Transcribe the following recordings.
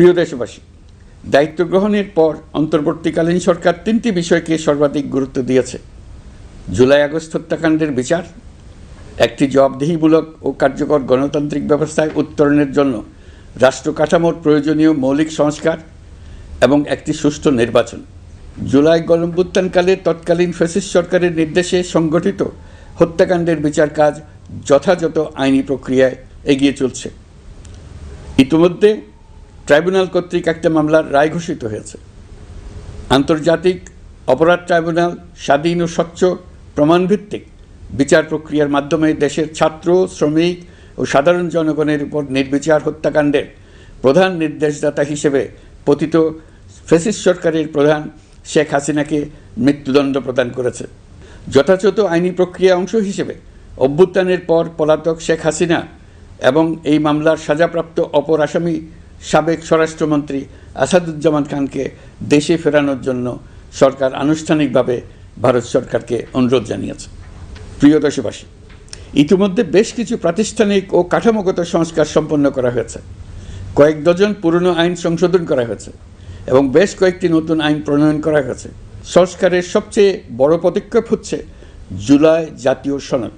প্রিয় দেশবাসী, দায়িত্ব গ্রহণের পর অন্তর্বর্তীকালীন সরকার তিনটি বিষয়কে সর্বাধিক গুরুত্ব দিয়েছে: জুলাই আগস্ট হত্যাকাণ্ডের বিচার, একটি জবাবদিহিমূলক ও কার্যকর গণতান্ত্রিক ব্যবস্থায় উত্তরণের জন্য রাষ্ট্র কাঠামোর প্রয়োজনীয় মৌলিক সংস্কার এবং একটি সুষ্ঠু নির্বাচন। জুলাই গণঅভ্যুত্থানকালে তৎকালীন ফ্যাসিস্ট সরকারের নির্দেশে সংগঠিত হত্যাকাণ্ডের বিচার কাজ যথাযথ আইনি প্রক্রিয়ায় এগিয়ে চলছে। ইতিমধ্যে ট্রাইব্যুনাল কর্তৃক একটা মামলার রায় ঘোষিত হয়েছে। আন্তর্জাতিক অপরাধ ট্রাইব্যুনাল স্বাধীন ও স্বচ্ছ প্রমাণভিত্তিক বিচার প্রক্রিয়ার মাধ্যমে দেশের ছাত্র, শ্রমিক ও সাধারণ জনগণের উপর নির্বিচার হত্যাকাণ্ডের প্রধান নির্দেশদাতা হিসেবে পতিত ফ্যাসিস্ট সরকারের প্রধান শেখ হাসিনাকে মৃত্যুদণ্ড প্রদান করেছে। যথাযথ আইনি প্রক্রিয়া অংশ হিসেবে অভ্যুত্থানের পর পলাতক শেখ হাসিনা এবং এই মামলার সাজাপ্রাপ্ত অপর আসামি সাবেক স্বরাষ্ট্রমন্ত্রী আসাদুজ্জামান খানকে দেশে ফেরানোর জন্য সরকার আনুষ্ঠানিকভাবে ভারত সরকারকে অনুরোধ জানিয়েছে। প্রিয় দেশবাসী, ইতিমধ্যে বেশ কিছু প্রাতিষ্ঠানিক ও কাঠামোগত সংস্কার সম্পন্ন করা হয়েছে। কয়েক ডজন পুরনো আইন সংশোধন করা হয়েছে এবং বেশ কয়েকটি নতুন আইন প্রণয়ন করা হয়েছে। সংস্কারের সবচেয়ে বড় পদক্ষেপ হচ্ছে জুলাই জাতীয় সনদ।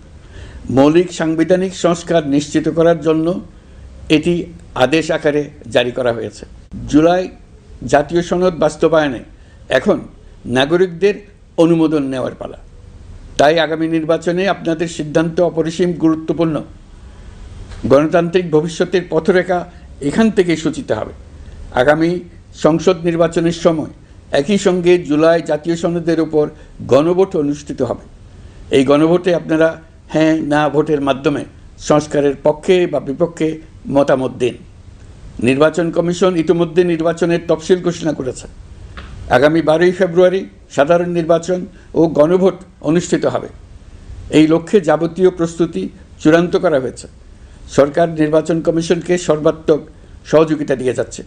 মৌলিক সাংবিধানিক সংস্কার নিশ্চিত করার জন্য এটি আদেশ আকারে জারি করা হয়েছে। জুলাই জাতীয় সনদ বাস্তবায়নে এখন নাগরিকদের অনুমোদন নেওয়ার পালা। তাই আগামী নির্বাচনে আপনাদের সিদ্ধান্ত অপরিসীম গুরুত্বপূর্ণ। গণতান্ত্রিক ভবিষ্যতের পথরেখা এখান থেকেই সূচিত হবে। আগামী সংসদ নির্বাচনের সময় একই সঙ্গে জুলাই জাতীয় সনদের উপর গণভোট অনুষ্ঠিত হবে। এই গণভোটে আপনারা হ্যাঁ না ভোটের মাধ্যমে সংস্কারের পক্ষে বা বিপক্ষে মতামত দিন। নির্বাচন কমিশন ইতিমধ্যে নির্বাচনের তফসিল ঘোষণা করেছে। আগামী 12ই ফেব্রুয়ারি সাধারণ নির্বাচন ও গণভোট অনুষ্ঠিত হবে। এই লক্ষ্যে যাবতীয় প্রস্তুতি চূড়ান্ত করা হয়েছে। সরকার নির্বাচন কমিশনকে সর্বাত্মক সহযোগিতা দিয়ে যাচ্ছে।